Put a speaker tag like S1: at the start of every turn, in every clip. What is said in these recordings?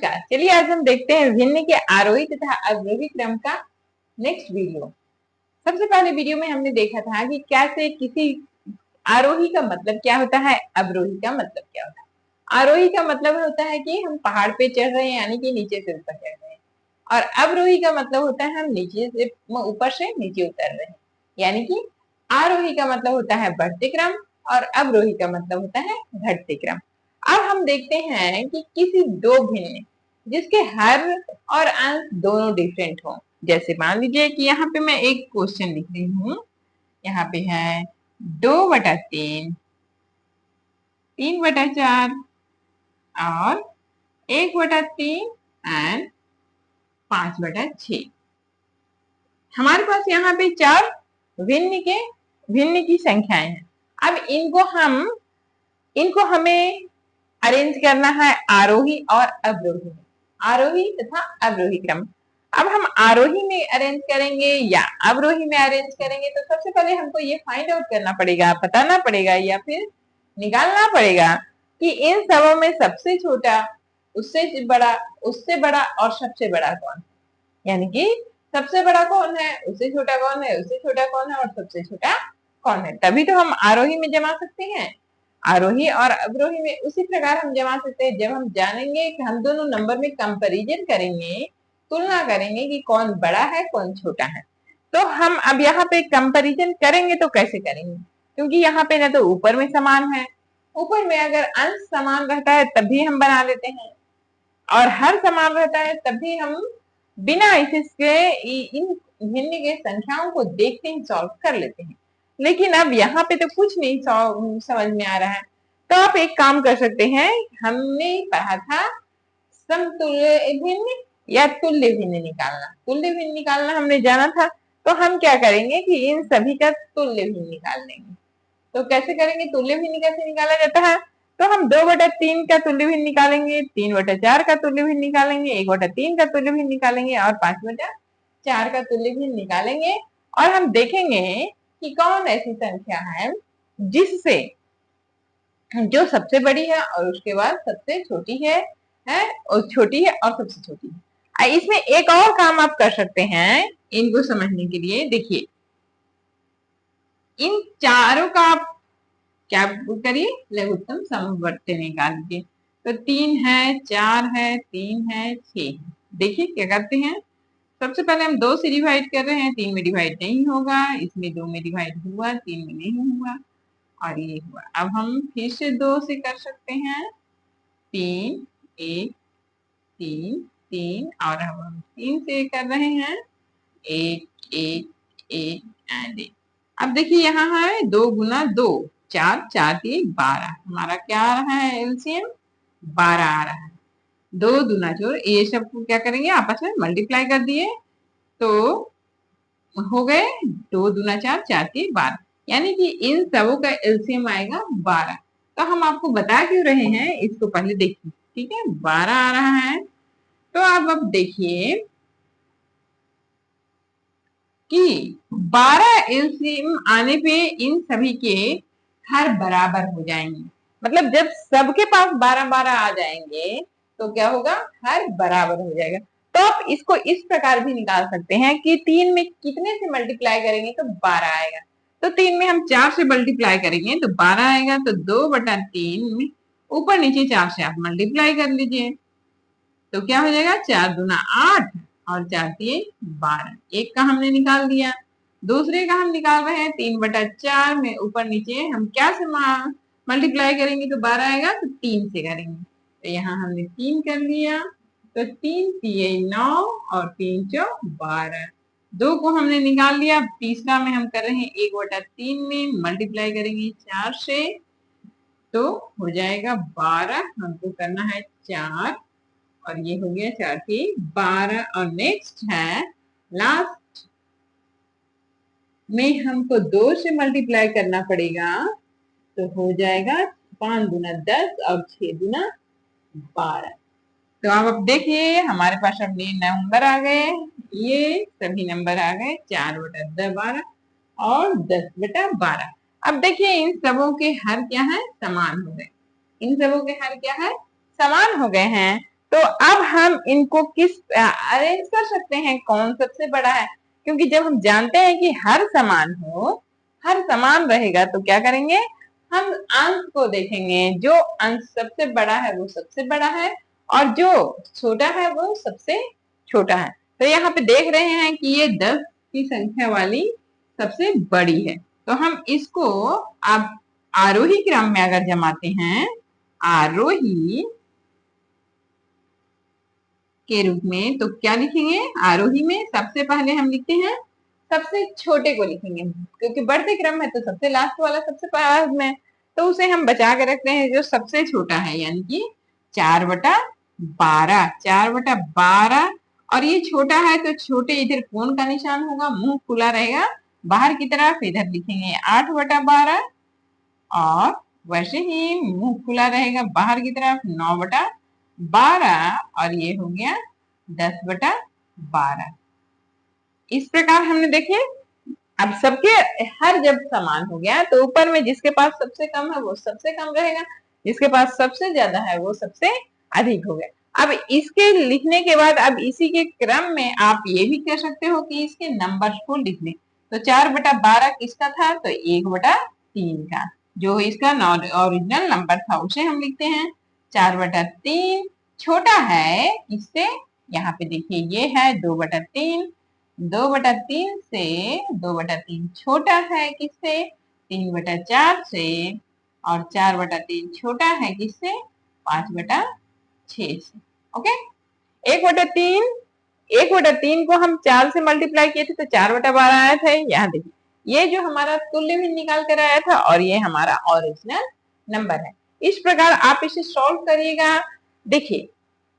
S1: नमस्कार, चलिए आज हम देखते हैं भिन्न के आरोही तथा अवरोही क्रम का नेक्स्ट वीडियो। सबसे पहले वीडियो में हमने देखा था कि कैसे किसी आरोही का मतलब क्या होता है, अवरोही का मतलब क्या होता है। आरोही का मतलब होता है कि हम पहाड़ पे चढ़ रहे हैं, यानी कि नीचे से ऊपर चढ़ रहे हैं, और अवरोही का मतलब होता है हम नीचे से ऊपर से नीचे उतर रहे हैं। यानी कि आरोही का मतलब होता है बढ़ते क्रम और अवरोही का मतलब होता है घटते क्रम। अब हम देखते हैं कि किसी दो भिन्न जिसके हर और अंश दोनों डिफरेंट हो। जैसे मान लीजिए कि यहाँ पे मैं एक क्वेश्चन लिख रही हूँ, यहाँ पे है 2/3, 3/4 और 1/3 एंड 5/6। हमारे पास यहाँ पे चार भिन्न की संख्याएं हैं। अब इनको हमें अरेंज करना है आरोही और अवरोही में, आरोही तथा अवरोही क्रम। अब हम आरोही में अरेंज करेंगे या अवरोही में अरेंज करेंगे, तो सबसे पहले हमको ये फाइंड आउट करना पड़ेगा, बताना पड़ेगा या फिर निकालना पड़ेगा कि इन सबों में सबसे छोटा, उससे बड़ा और सबसे बड़ा कौन है। यानी कि सबसे बड़ा कौन है, उससे छोटा कौन है, उससे छोटा कौन है और सबसे छोटा कौन है। तभी तो हम आरोही में जमा सकते हैं। आरोही और अवरोही में उसी प्रकार हम जमा सकते हैं जब हम जानेंगे कि हम दोनों नंबर में कंपैरिजन करेंगे, तुलना करेंगे कि कौन बड़ा है कौन छोटा है। तो हम अब यहाँ पे कंपैरिजन करेंगे तो कैसे करेंगे, क्योंकि यहाँ पे ना तो ऊपर में समान है, ऊपर में अगर अंश समान रहता है तभी हम बना लेते हैं, और हर समान रहता है तभी हम बिना इसके इन भिन्न के संख्याओं को देखते ही सॉल्व कर लेते हैं। लेकिन अब यहाँ पे तो कुछ नहीं समझ में आ रहा है। तो आप एक काम कर सकते हैं, हमने पढ़ा था समतुल्य भिन्न या तुल्य भिन्न निकालना। तुल्य भिन्न निकालना हमने जाना था, तो हम क्या करेंगे कि इन सभी का तुल्य भिन्न निकाल लेंगे। तो कैसे करेंगे, तुल्य भिन्न कैसे निकाला जाता है, तो हम 2/3 का तुल्य भिन्न निकालेंगे, 3/4 का तुल्य भिन्न निकालेंगे, 1/3 का तुल्य भिन्न निकालेंगे और 5/4 का तुल्य भिन्न निकालेंगे। और हम देखेंगे कि कौन ऐसी संख्या है जिससे जो सबसे बड़ी है और उसके बाद सबसे छोटी है और छोटी है और सबसे छोटी है। इसमें एक और काम आप कर सकते हैं इनको समझने के लिए। देखिए, इन चारों का आप क्या करिए, लघुत्तम समवर्ती निकाल लीजिए। तो 3 है, 4 है, 3 है, 6 है। देखिए क्या करते हैं, सबसे पहले हम 2 से डिवाइड कर रहे हैं, 3 में डिवाइड नहीं होगा, इसमें 2 में डिवाइड हुआ, 3 में नहीं हुआ और ये हुआ। अब हम फिर से 2 से कर सकते हैं, 3 1 3 3 और अब हम 3 से कर रहे हैं, 1 1 1 एंड 1। अब देखिए यहाँ है 2 गुना 2, 4 4 3 12। हमारा क्या आ रहा है, एलसीएम 12 आ रहा है। 2 दूना 4, ये सब को क्या करेंगे, आपस में मल्टीप्लाई कर दिए तो हो गए 2 दूना 4, 4 3 12। यानी कि इन सबों का एलसीएम आएगा 12। तो हम आपको बता क्यों रहे हैं, इसको पहले देखिए, ठीक है। 12 आ रहा है, तो अब देखिए कि 12 एलसीएम आने पे इन सभी के हर बराबर हो जाएंगे। मतलब जब सबके पास 12-12 आ जाएंगे तो क्या होगा, हर बराबर हो जाएगा। तो आप इसको इस प्रकार भी निकाल सकते हैं कि 3 में कितने से मल्टीप्लाई करेंगे तो 12 आएगा। तो 3 में हम 4 से मल्टीप्लाई करेंगे तो 12 आएगा। तो 2/3 में ऊपर नीचे 4 से आप मल्टीप्लाई कर लीजिए तो क्या हो जाएगा, 4 दूना 8 और 4 3 12। एक का हमने निकाल दिया, दूसरे का हम निकाल रहे हैं 3/4 में ऊपर नीचे हम क्या से मल्टीप्लाई करेंगे तो 12 आएगा, तो 3 से करेंगे। तो यहाँ हमने 3 कर लिया, तो 3 3 9 और 3 4 12। 2 को हमने निकाल लिया, तीसरा में हम कर रहे हैं 1/3 में मल्टीप्लाई करेंगे 4 से तो हो जाएगा 12। हमको करना है 4 और ये हो गया 4 3 12। और नेक्स्ट है लास्ट में हमको 2 से मल्टीप्लाई करना पड़ेगा तो हो जाएगा 5 दूना 10 और 6 दूना 12। तो अब देखिए हमारे पास अब ये नंबर आ गए, ये सभी नंबर आ गए 4/12 और 10/12। अब देखिए इन सबों के हर क्या है, समान हो गए। इन सबों के हर क्या है, समान हो गए हैं। तो अब हम इनको किस अरेंज कर सकते हैं, कौन सबसे बड़ा है, क्योंकि जब हम जानते हैं कि हर समान हो, हर समान रहेगा, तो क्या करेंगे, हम अंश को देखेंगे, जो अंश सबसे बड़ा है वो सबसे बड़ा है और जो छोटा है वो सबसे छोटा है। तो यहाँ पे देख रहे हैं कि ये 10 की संख्या वाली सबसे बड़ी है, तो हम इसको अब आरोही क्रम में अगर जमाते हैं, आरोही के रूप में, तो क्या लिखेंगे, आरोही में सबसे पहले हम लिखते हैं सबसे छोटे को लिखेंगे, क्योंकि बढ़ते क्रम है तो सबसे लास्ट वाला सबसे पास में, तो उसे हम बचा के रखते हैं जो सबसे छोटा है, यानी कि 4/12, 4/12। और ये छोटा है तो छोटे इधर कोण का निशान होगा, मुंह खुला रहेगा बाहर की तरफ, इधर लिखेंगे 8/12 और वैसे ही मुंह खुला रहेगा बाहर की तरफ 9/12 और ये हो गया 10/12। इस प्रकार हमने देखे। अब सबके हर जब समान हो गया तो ऊपर में जिसके पास सबसे कम है वो सबसे कम रहेगा, जिसके पास सबसे ज्यादा है वो सबसे अधिक हो गया। अब इसके लिखने के बाद अब इसी के क्रम में आप ये भी कह सकते हो कि इसके नंबर को लिख लें। तो 4/12 किसका था, तो 1/3 का, जो इसका ओरिजिनल नंबर था उसे हम लिखते हैं 4/3। छोटा है किससे, यहाँ पे देखिए ये है 2/3, 2/3 से 2/3 छोटा है किससे, 3/4 से, और 4/3 छोटा है किससे, 5/6 से। ओके, 1/3, 1/3 को हम 4 से मल्टीप्लाई किए थे तो 4/12 आया था। यहाँ देखिए ये जो हमारा तुल्य भी निकाल कर आया था और ये हमारा ओरिजिनल नंबर है। इस प्रकार आप इसे सॉल्व करिएगा। देखिए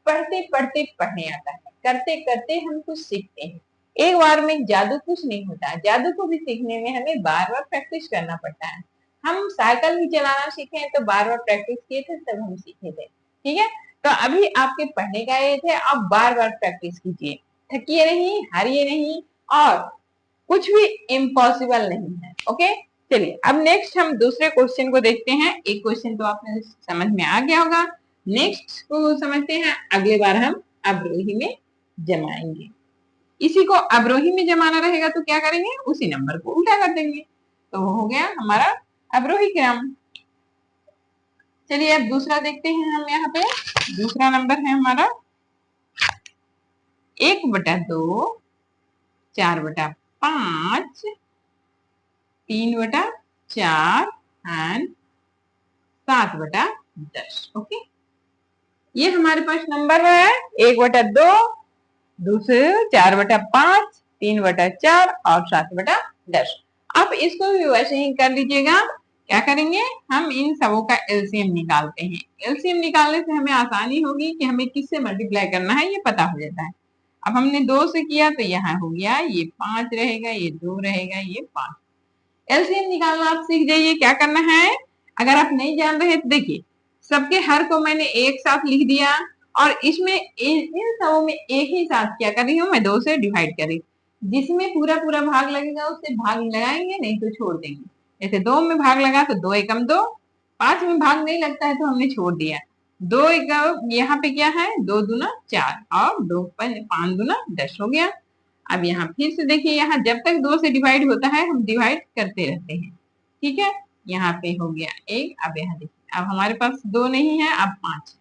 S1: पढ़ते पढ़ते पढ़ने आता है, करते करते हम कुछ सीखते हैं। एक बार में जादू कुछ नहीं होता, जादू को भी सीखने में हमें बार बार प्रैक्टिस करना पड़ता है। हम साइकिल भी चलाना सीखे तो बार बार प्रैक्टिस किए थे तब हम सीखे थे। ठीक है, तो अभी आपके पढ़ने का एज है, आप बार बार प्रैक्टिस कीजिए, थकिए नहीं, हारिए नहीं, और कुछ भी इम्पॉसिबल नहीं है। ओके, चलिए अब नेक्स्ट हम दूसरे क्वेश्चन को देखते हैं। एक क्वेश्चन तो आपने समझ में आ गया होगा, नेक्स्ट को समझते हैं। अगले बार हम अवरोही में जमाएंगे। इसी को अवरोही में जमाना रहेगा तो क्या करेंगे, उसी नंबर को उल्टा कर देंगे, तो हो गया हमारा अवरोही क्रम। चलिए अब दूसरा देखते हैं हम। यहाँ पे दूसरा नंबर है हमारा 1/2, 4/5, 3/4 एंड 7/10। ओके, ये हमारे पास नंबर है 1/2, दूसरे 4/5, 3/4 और 7/10। अब इसको भी वैसे ही कर लीजिएगा। क्या करेंगे, हम इन सबों का एलसीएम निकालते हैं। एलसीएम निकालने से हमें आसानी होगी कि हमें किससे मल्टीप्लाई करना है ये पता हो जाता है। अब हमने 2 से किया तो यहाँ हो गया ये 5 रहेगा, ये 2 रहेगा, ये 5। एलसीएम निकालना आप सीख जाइए। क्या करना है, अगर आप नहीं जान रहे तो देखिए सबके हर को मैंने एक साथ लिख दिया और इसमें इन सबों में एक ही साथ क्या कर रही हूँ मैं, 2 से डिवाइड कर रही। जिसमें पूरा पूरा भाग लगेगा उससे भाग लगाएंगे, नहीं तो छोड़ देंगे। जैसे 2 में भाग लगा तो 2 एकम 2, 5 में भाग नहीं लगता है तो हमने छोड़ दिया। 2 एकम यहाँ पे क्या है, 2 दूना 4 और 2 5 दूना 10 हो गया। अब यहाँ फिर से देखिए, यहाँ जब तक 2 से डिवाइड होता है हम डिवाइड करते रहते हैं। ठीक है, यहाँ पे हो गया 1। अब यहाँ देखिए अब हमारे पास 2 नहीं है, अब 5 है।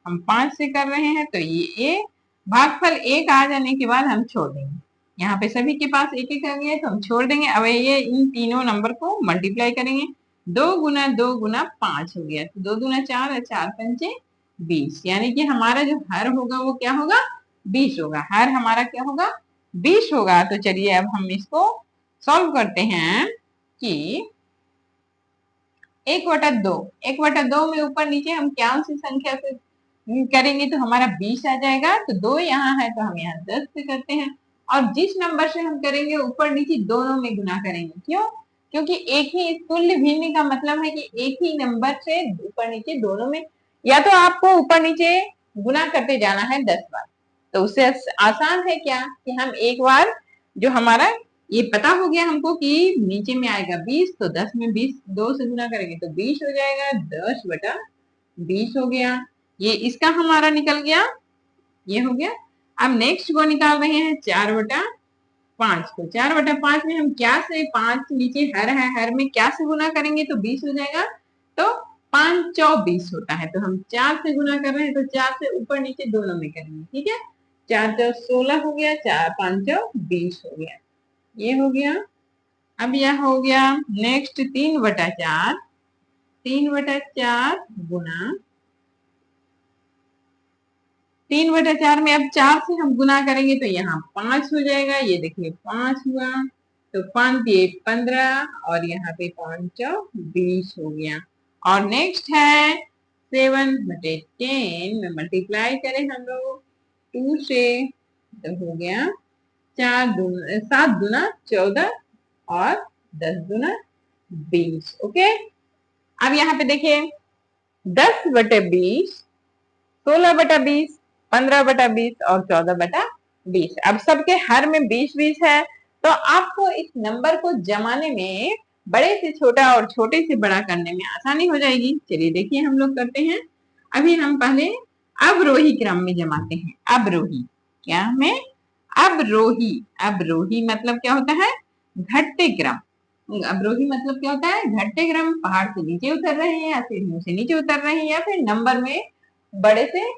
S1: हम 5 से कर रहे हैं तो ये भागफल 1 आ जाने के बाद हम छोड़ देंगे। यहाँ पे सभी के पास 1 1 आ गया तो हम छोड़ देंगे। अब ये इन तीनों नंबर को मल्टीप्लाई करेंगे। 2 गुना 2 गुना 5 हो गया, तो 2 दूना 4 और 4 पंचे 20, यानी कि हमारा जो हर होगा वो क्या होगा, 20 होगा। हर हमारा क्या होगा, 20 होगा। तो चलिए अब हम इसको सॉल्व करते हैं कि 1/2, 1/2 में ऊपर नीचे हम क्या सी संख्या से करेंगे तो हमारा 20 आ जाएगा। तो 2 यहाँ है तो हम यहाँ 10 से करते हैं, और जिस नंबर से हम करेंगे ऊपर नीचे दोनों में गुना करेंगे। क्यों, क्योंकि एक ही तुल्य भिन्न का मतलब है कि एक ही नंबर से ऊपर नीचे दोनों में, या तो आपको ऊपर नीचे गुना करते जाना है 10 बार, तो उससे आसान है क्या कि हम एक बार जो हमारा ये पता हो गया हमको कि नीचे में आएगा 20, तो 10 में 20 2 से गुना करेंगे तो 20 हो जाएगा, 10/20 हो गया। ये इसका हमारा निकल गया ये हो गया। अब नेक्स्ट को निकाल रहे हैं 4/5 को। 4/5 में हम क्या से, 5 नीचे हर है, हर में क्या से गुना करेंगे तो 20 हो जाएगा। तो 5 चौ 20 होता है, तो हम 4 से गुना कर रहे हैं तो 4 से ऊपर नीचे दोनों में करेंगे, ठीक है। 4 चौ 16 हो गया, 5 चौ 20 हो गया, ये हो गया। अब यह हो गया नेक्स्ट 3/4, 3/4 गुना 3/4 में अब 4 से हम गुना करेंगे तो यहाँ 5 हो जाएगा, ये देखिए 5 हुआ, तो 5 ये 15 और यहाँ पे 5 20 हो गया। और नेक्स्ट है 7/10 में मल्टीप्लाई करें हम लोग 2 से, तो हो गया 7 दूना 14 और 10 दूना 20। ओके, अब यहाँ पे देखिए 10/20, 16/20, 15/20 और 14/20। अब सबके हर में 20-20 है, तो आपको इस नंबर को जमाने में बड़े से छोटा और छोटे से बड़ा करने में आसानी हो जाएगी। चलिए देखिए हम लोग करते हैं। अभी हम पहले अवरोही क्रम में जमाते हैं। अवरोही क्या में, अवरोही, अवरोही मतलब क्या होता है, घटते क्रम। अवरोही मतलब क्या होता है, घटते क्रम। पहाड़ से नीचे उतर रहे हैं या सीढ़ियों से नीचे उतर रहे हैं या फिर नंबर में बड़े से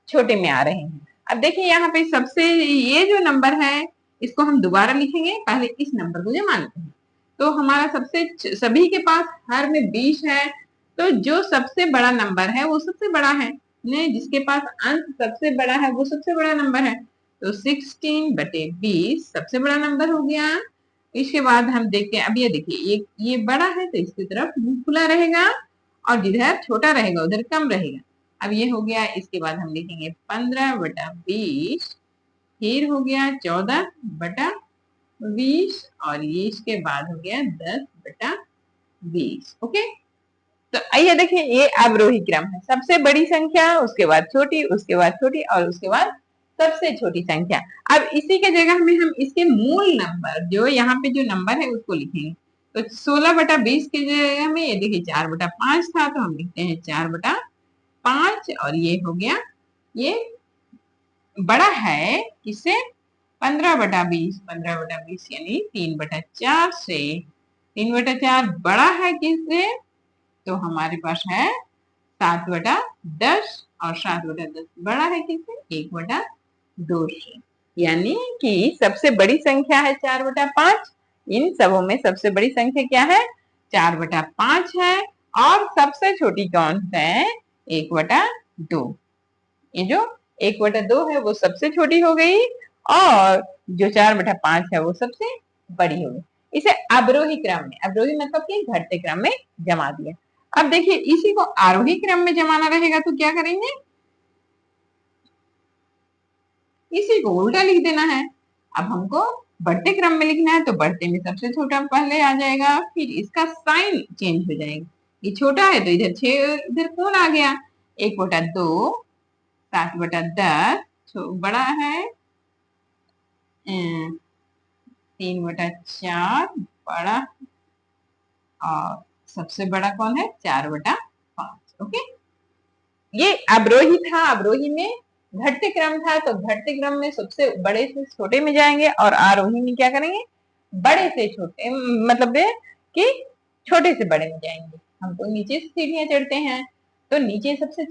S1: छोटे में आ रहे हैं। अब देखिए यहाँ पे सबसे ये जो नंबर है इसको हम दोबारा लिखेंगे, पहले इस नंबर को जमा लेते हैं। तो हमारा सबसे, सभी के पास हर में 20 है, तो जो सबसे बड़ा नंबर है वो सबसे बड़ा है, ने जिसके पास अंक सबसे बड़ा है वो सबसे बड़ा नंबर है। तो 16/20 सबसे बड़ा नंबर हो गया। इसके बाद हम देखते हैं, अब ये देखिए ये बड़ा है तो इसकी तरफ मुंह खुला रहेगा और जिधर छोटा रहेगा उधर कम रहेगा। अब ये हो गया, इसके बाद हम लिखेंगे 15/20, फिर हो गया 14/20 और ये इसके बाद हो गया 10/20। ओके, तो आइए देखिए ये अवरोही क्रम है, सबसे बड़ी संख्या, उसके बाद छोटी, उसके बाद छोटी और उसके बाद सबसे छोटी संख्या। अब इसी के जगह में हम इसके मूल नंबर, जो यहाँ पे जो नंबर है उसको लिखेंगे। तो 16/20 की जगह में ये देखिए 4/5 था, तो हम लिखते हैं 4/5 और ये हो गया, ये बड़ा है किससे, 15/20, 15/20 यानी 3/4 से। 3/4 बड़ा है किससे, तो हमारे पास है 7/10 और 7/10 बड़ा है किससे, 1/2 से। यानी कि सबसे बड़ी संख्या है 4/5, इन सबों में सबसे बड़ी संख्या क्या है, 4/5 है। और सबसे छोटी कौन है, 1/2। ये जो 1/2 है वो सबसे छोटी हो गई और जो 4/5 है वो सबसे बड़ी हो गई। इसे अवरोही क्रम में, अवरोही मतलब कि घटते क्रम में जमा दिया। अब देखिए इसी को आरोही क्रम में जमाना रहेगा तो क्या करेंगे, इसी को उल्टा लिख देना है। अब हमको बढ़ते क्रम में लिखना है तो बढ़ते में सबसे छोटा पहले आ जाएगा, फिर इसका साइन चेंज हो जाएगा। ये छोटा है तो इधर 6, इधर कौन आ गया, 1/2, 7/10 बड़ा है, 3/4 बड़ा और सबसे बड़ा कौन है, 4/5। ओके, ये अवरोही था। अवरोही में घटते क्रम था, तो घटते क्रम में सबसे बड़े से छोटे में जाएंगे और आरोही में क्या करेंगे, बड़े से छोटे, मतलब कि छोटे से बड़े में जाएंगे। हम तो नीचे से सीढ़ियां चढ़ते हैं, तो नीचे सबसे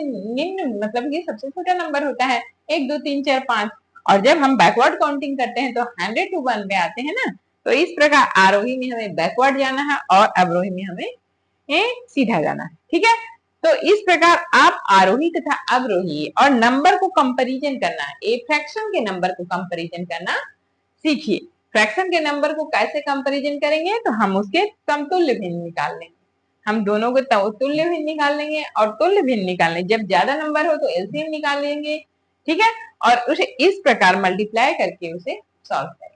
S1: निम्न मतलब कि सबसे छोटा नंबर होता है 1 2 3 4 5। और जब हम बैकवर्ड काउंटिंग करते हैं तो 100 to 1 में आते हैं ना। तो इस प्रकार आरोही में हमें बैकवर्ड जाना है और अवरोही में हमें सीधा जाना है, ठीक है। तो इस प्रकार आप आरोही तथा अवरोही और नंबर को कंपैरिजन करना है, एक फ्रैक्शन के नंबर को कंपैरिजन करना सीखिए। फ्रैक्शन के नंबर को कैसे कंपैरिजन करेंगे, तो हम उसके समतुल्य भिन्न निकाल लेंगे। हम दोनों को तुल्य भिन्न निकाल लेंगे और तुल्य भिन्न निकालने, जब ज्यादा नंबर हो तो एलसीएम निकाल लेंगे, ठीक है। और उसे इस प्रकार मल्टीप्लाई करके उसे सॉल्व करेंगे।